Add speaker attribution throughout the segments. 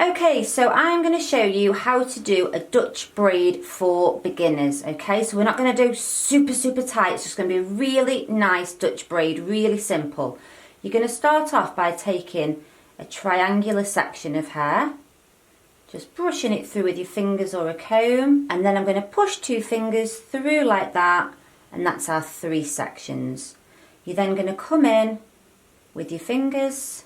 Speaker 1: Okay, so I'm going to show you how to do a Dutch braid for beginners. Okay, so we're not going to do super tight, it's just going to be a really nice Dutch braid, really simple. You're going to start off by taking a triangular section of hair, just brushing it through with your fingers or a comb, and then I'm going to push 2 fingers through like that, and that's our 3 sections. You're then going to come in with your fingers,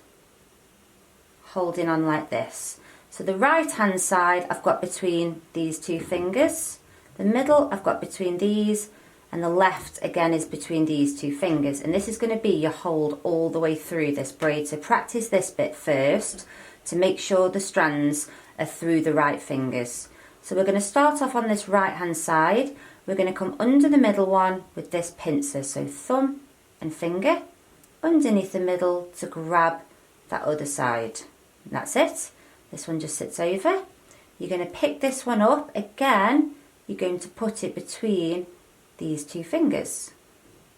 Speaker 1: holding on like this. So the right hand side I've got between these 2 fingers, the middle I've got between these, and the left again is between these 2 fingers, and this is going to be your hold all the way through this braid. So practice this bit first to make sure the strands are through the right fingers. So we're going to start off on this right hand side. We're going to come under the middle one with this pincer, so thumb and finger underneath the middle to grab that other side. And that's it. This one just sits over. You're going to pick this one up again. You're going to put it between these 2 fingers.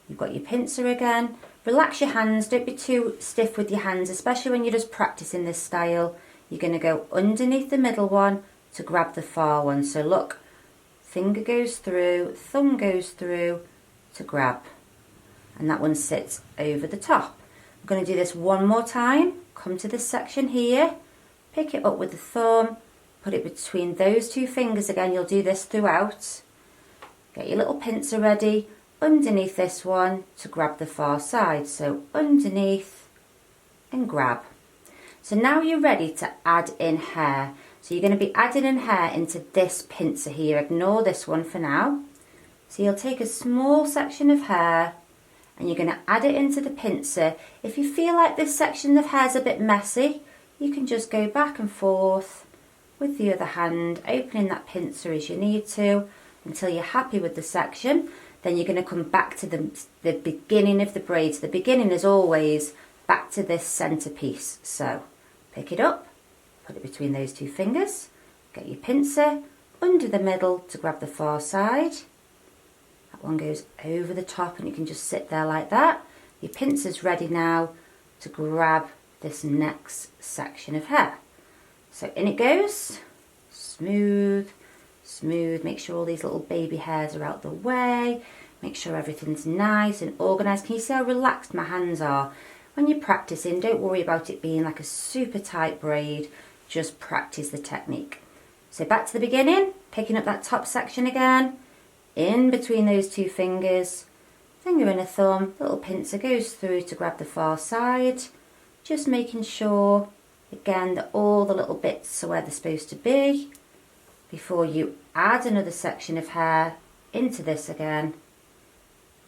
Speaker 1: You've got your pincer again. Relax your hands, don't be too stiff with your hands, especially when you're just practicing this style. You're going to go underneath the middle one to grab the far one. So look, finger goes through, thumb goes through to grab. And that one sits over the top. I'm going to do this one more time. Come to this section here, pick it up with the thumb, put it between those 2 fingers again. You'll do this throughout. Get your little pincer ready underneath this one to grab the far side. So underneath and grab. So now you're ready to add in hair. So you're going to be adding in hair into this pincer here. Ignore this one for now. So you'll take a small section of hair and you're going to add it into the pincer. If you feel like this section of hair is a bit messy, you can just go back and forth with the other hand, opening that pincer as you need to until you're happy with the section. Then you're going to come back to the beginning of the braid. So the beginning is always back to this centre piece. So pick it up, put it between those 2 fingers, get your pincer under the middle to grab the far side. That one goes over the top and you can just sit there like that. Your pincer's ready now to grab this next section of hair. So in it goes, smooth, smooth. Make sure all these little baby hairs are out the way. Make sure everything's nice and organised. Can you see how relaxed my hands are? When you're practicing, don't worry about it being like a super tight braid. Just practice the technique. So back to the beginning, picking up that top section again. In between those 2 fingers, finger and a thumb, little pincer goes through to grab the far side. Just making sure, again, that all the little bits are where they're supposed to be before you add another section of hair into this again,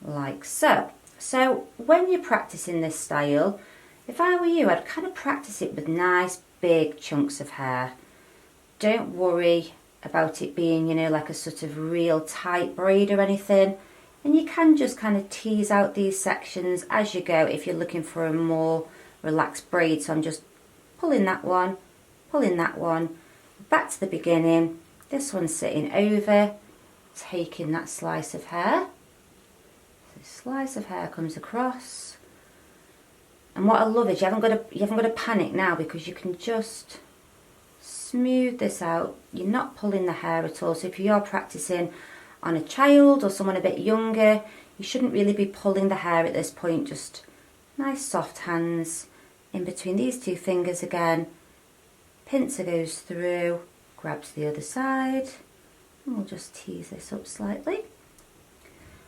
Speaker 1: like so. So when you're practicing this style, if I were you, I'd kind of practice it with nice big chunks of hair. Don't worry about it being, you know, like a sort of real tight braid or anything. And you can just kind of tease out these sections as you go if you're looking for a more relaxed braid. So I'm just pulling that one, back to the beginning. This one's sitting over, taking that slice of hair. So slice of hair comes across. And what I love is you haven't got to panic now, because you can just smooth this out. You're not pulling the hair at all. So if you are practicing on a child or someone a bit younger, you shouldn't really be pulling the hair at this point. Just nice soft hands in between these 2 fingers again. Pincer goes through, grabs the other side, and we'll just tease this up slightly.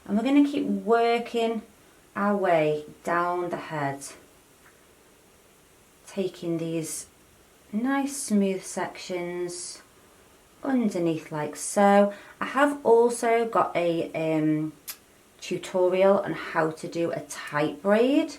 Speaker 1: And we're going to keep working our way down the head, taking these nice smooth sections underneath like so. I have also got a tutorial on how to do a tight braid,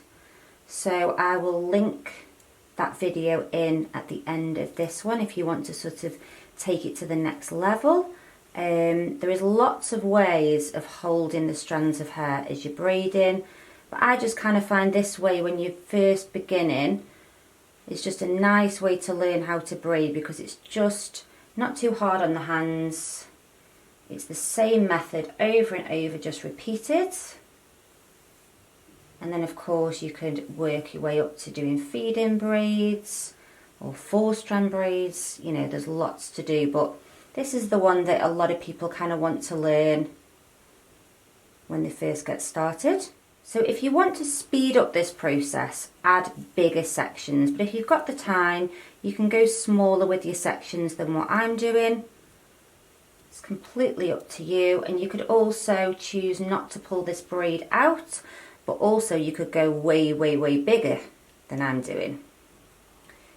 Speaker 1: so I will link that video in at the end of this one if you want to sort of take it to the next level. There is lots of ways of holding the strands of hair as you're braiding, but I just kind of find this way when you're first beginning is just a nice way to learn how to braid, because it's just not too hard on the hands. It's the same method over and over, just repeat it. And then of course you could work your way up to doing feed-in braids, or 4-strand braids. You know, there's lots to do, but this is the one that a lot of people kind of want to learn when they first get started. So if you want to speed up this process, add bigger sections. But if you've got the time, you can go smaller with your sections than what I'm doing. It's completely up to you. And you could also choose not to pull this braid out, but also you could go way, way, way bigger than I'm doing.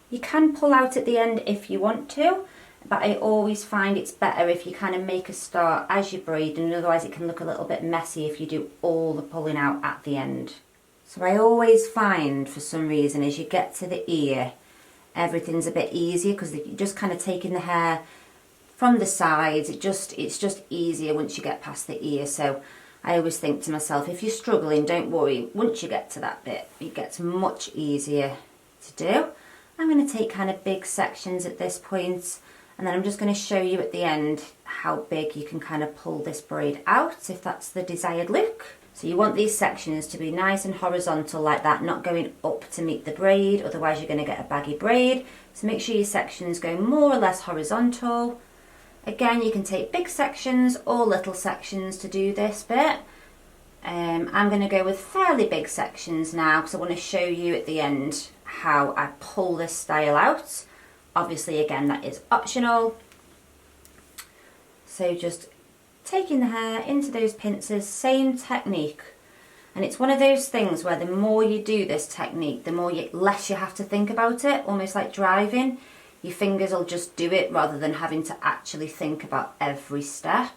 Speaker 1: You can pull out at the end if you want to, but I always find it's better if you kind of make a start as you braid, and otherwise it can look a little bit messy if you do all the pulling out at the end. So I always find, for some reason, as you get to the ear, everything's a bit easier because you're just kind of taking the hair from the sides. It's just easier once you get past the ear. So I always think to myself, if you're struggling, don't worry. Once you get to that bit, it gets much easier to do. I'm going to take kind of big sections at this point, and then I'm just going to show you at the end how big you can kind of pull this braid out if that's the desired look. So you want these sections to be nice and horizontal like that, not going up to meet the braid, otherwise you're going to get a baggy braid. So make sure your sections go more or less horizontal. Again, you can take big sections or little sections to do this bit. I'm going to go with fairly big sections now because I want to show you at the end how I pull this style out. Obviously, again, that is optional. So just taking the hair into those pincers, same technique. And it's one of those things where the more you do this technique, the less you have to think about it, almost like driving. Your fingers will just do it rather than having to actually think about every step.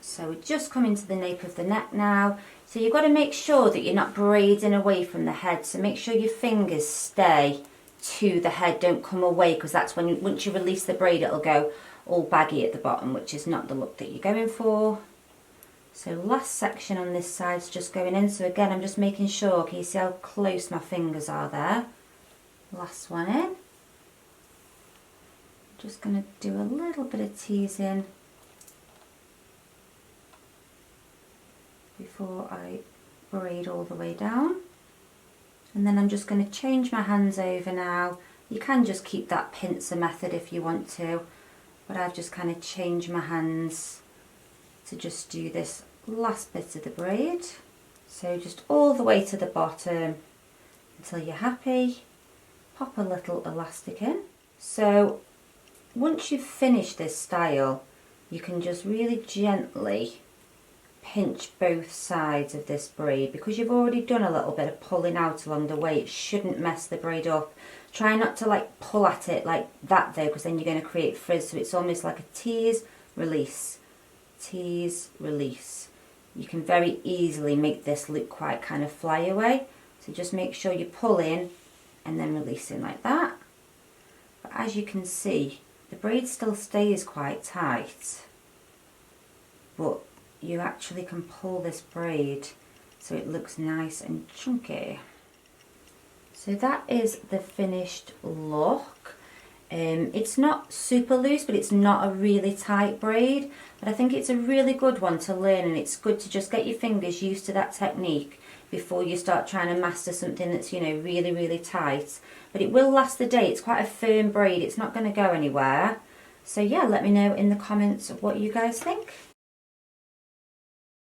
Speaker 1: So we're just coming to the nape of the neck now. So you've got to make sure that you're not braiding away from the head. So make sure your fingers stay to the head, don't come away, because that's when once you release the braid it'll go all baggy at the bottom, which is not the look that you're going for. So last section on this side's just going in. So again, I'm just making sure, can you see how close my fingers are there? Last one in. Just going to do a little bit of teasing before I braid all the way down. And then I'm just going to change my hands over now. You can just keep that pincer method if you want to, but I've just kind of changed my hands to just do this last bit of the braid. So just all the way to the bottom until you're happy. Pop a little elastic in. So once you've finished this style, you can just really gently pinch both sides of this braid, because you've already done a little bit of pulling out along the way. It shouldn't mess the braid up. Try not to like pull at it like that though, because then you're going to create frizz. So it's almost like a tease, release, tease, release. You can very easily make this look quite kind of fly away. So just make sure you pull in and then releasing like that. But as you can see, the braid still stays quite tight, but you actually can pull this braid so it looks nice and chunky. So that is the finished look. It's not super loose, but it's not a really tight braid, but I think it's a really good one to learn, and it's good to just get your fingers used to that technique before you start trying to master something that's, you know, really, really tight. But it will last the day. It's quite a firm braid. It's not going to go anywhere. So yeah, let me know in the comments what you guys think.